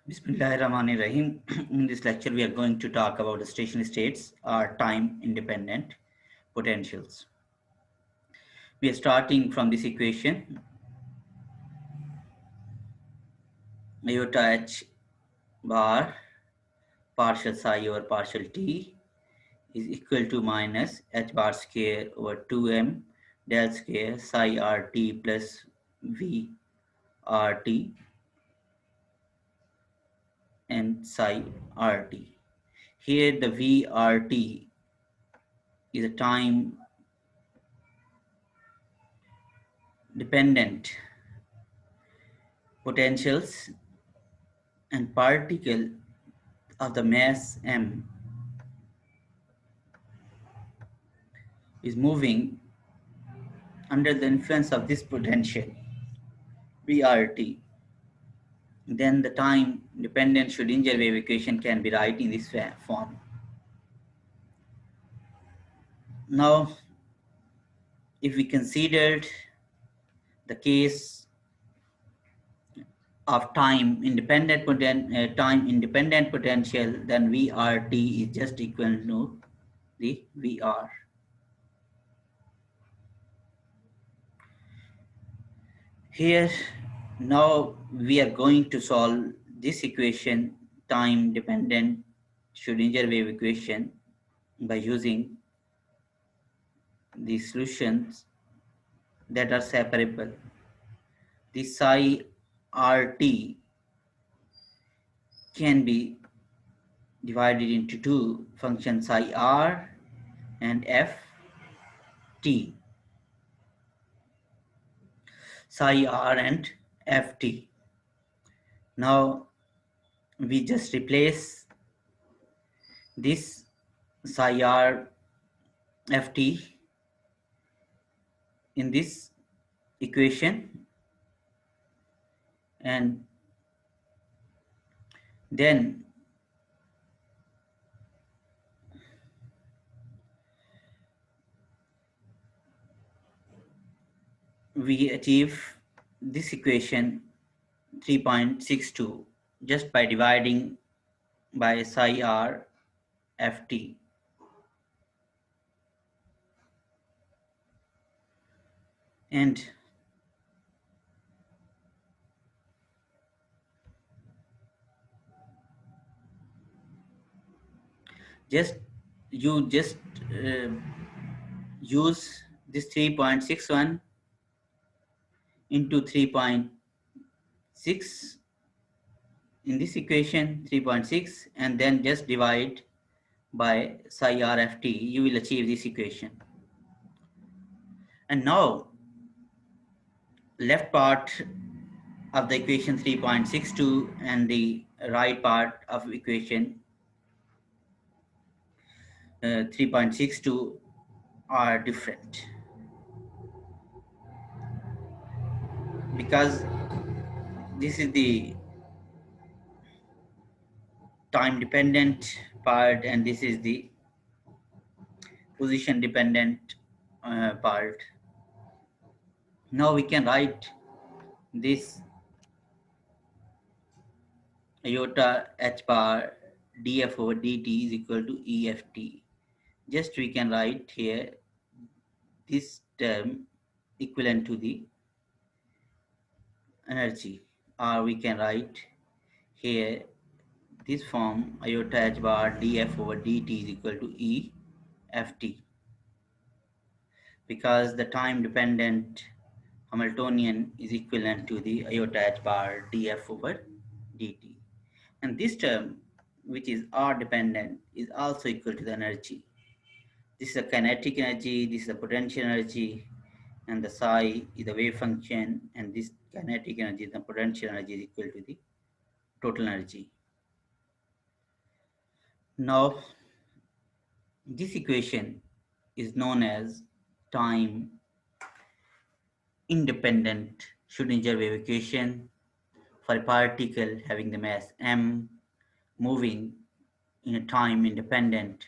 Bismillahirrahmanirrahim. In this lecture, we are going to talk about the stationary states or time-independent potentials. We are starting from this equation. Iota h bar partial psi over partial t is equal to minus h bar square over 2m del square psi rt plus v rt and psi rt. Here the vrt is a time dependent potentials and particle of the mass m is moving under the influence of this potential VRT, then the time dependent Schrodinger wave equation can be written in this form. Now, if we considered the case of time independent potential, then VRT is just equal to the VR. Here, now we are going to solve this equation, time dependent Schrodinger wave equation, by using the solutions that are separable. The psi RT can be divided into two functions, psi R and FT. Psi R and FT. Now we just replace this psi R FT in this equation, and then we achieve this equation 3.62 just by dividing by psi R FT. And just use this 3.61 into 3.6 in this equation, 3.6, and then just divide by psi RFT. You will achieve this equation. And now left part of the equation 3.62 and the right part of equation 3.62 are different, because this is the time dependent part and this is the position dependent part. Now we can write this iota h bar df over dt is equal to EFT. Just we can write here this term equivalent to the energy, or we can write here this form iota h bar df over dt is equal to EFT, because the time dependent Hamiltonian is equivalent to the iota h bar df over dt. And this term, which is R dependent, is also equal to the energy. This is a kinetic energy, this is a potential energy, and the psi is the wave function, and this kinetic energy, the potential energy, is equal to the total energy. Now, this equation is known as time independent Schrodinger wave equation for a particle having the mass m moving in a time independent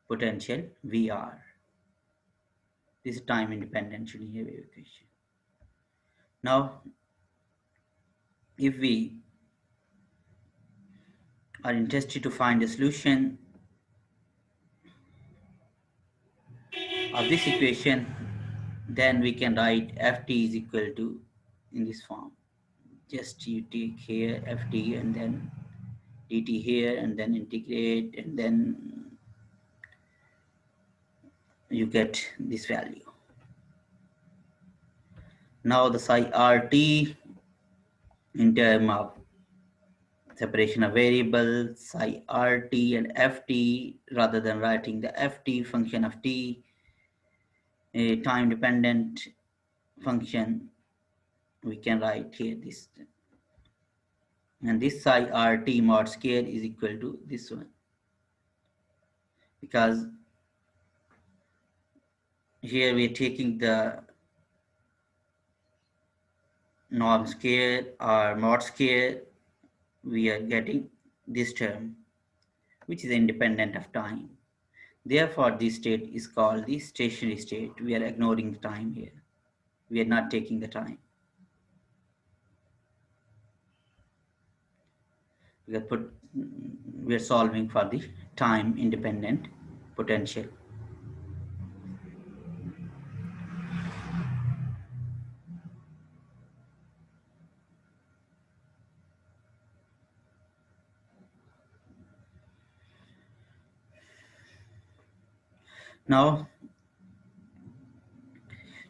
potential VR. This is time independent Schrodinger wave equation. Now, if we are interested to find the solution of this equation, then we can write ft is equal to in this form. Just you take here ft and then dt here and then integrate, and then you get this value. Now the psi rt in term of separation of variables, psi rt and ft, rather than writing the ft function of t, a time dependent function, we can write here this, and this psi rt mod square is equal to this one, because here we are taking the norm square or mod square, we are getting this term which is independent of time. Therefore, this state is called the stationary state. We are ignoring the time here. We are not taking the time. We are solving for the time independent potential. Now,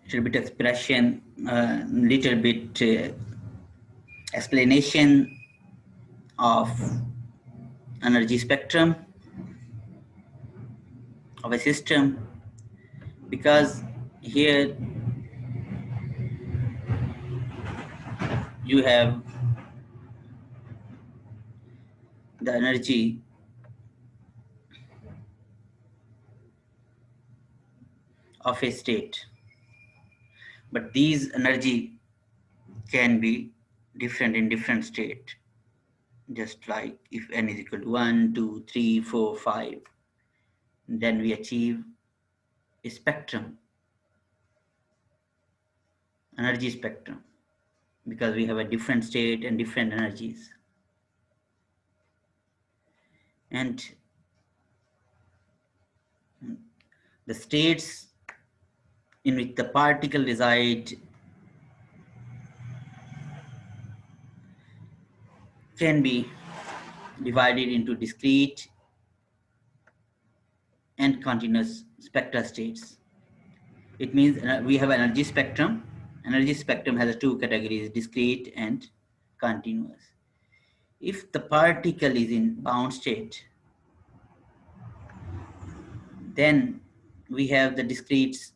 little bit expression, little bit explanation of energy spectrum of a system, because here you have the energy of a state, but these energy can be different in different state. Just like if n is equal to 1, 2, 3, 4, 5, then we achieve a spectrum, energy spectrum, because we have a different state and different energies. And the states in which the particle reside can be divided into discrete and continuous spectral states. It means we have energy spectrum. Energy spectrum has two categories, discrete and continuous. If the particle is in bound state, then we have the discrete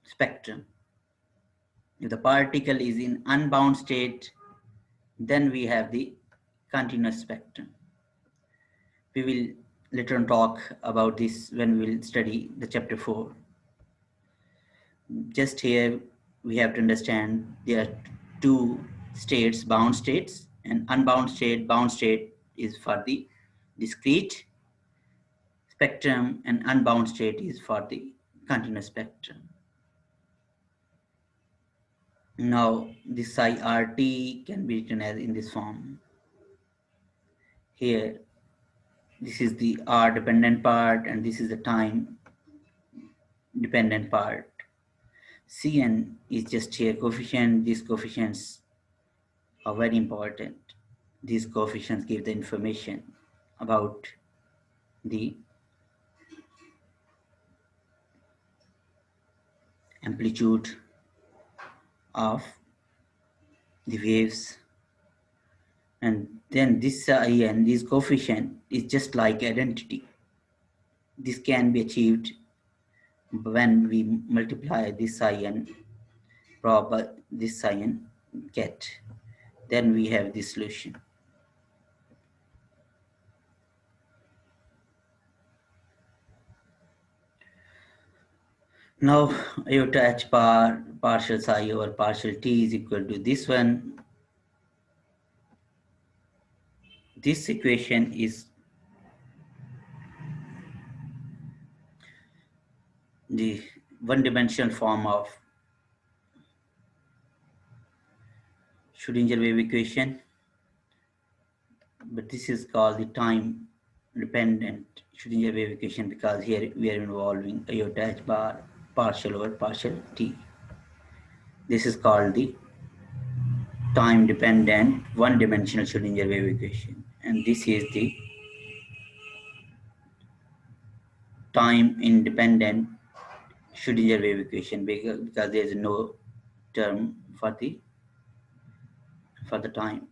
spectrum. If the particle is in unbound state, then we have the continuous spectrum. We will later on talk about this when we will study the chapter 4. Just here we have to understand there are two states, bound states and unbound state. Bound state is for the discrete spectrum and unbound state is for the continuous spectrum. Now this psi RT can be written as in this form. Here, this is the R dependent part and this is the time dependent part. Cn is just here coefficient. These coefficients are very important. These coefficients give the information about the amplitude of the waves, and then this and this coefficient is just like identity. This can be achieved when we multiply this and probably this and get, then we have this solution. Now iota h bar partial psi over partial t is equal to this one. This equation is the one-dimensional form of Schrödinger wave equation. but this is called the time dependent Schrödinger wave equation because here we are involving iota h bar partial over partial t. This is called the time dependent one dimensional Schrödinger wave equation, and this is the time independent Schrödinger wave equation because there is no term for the time.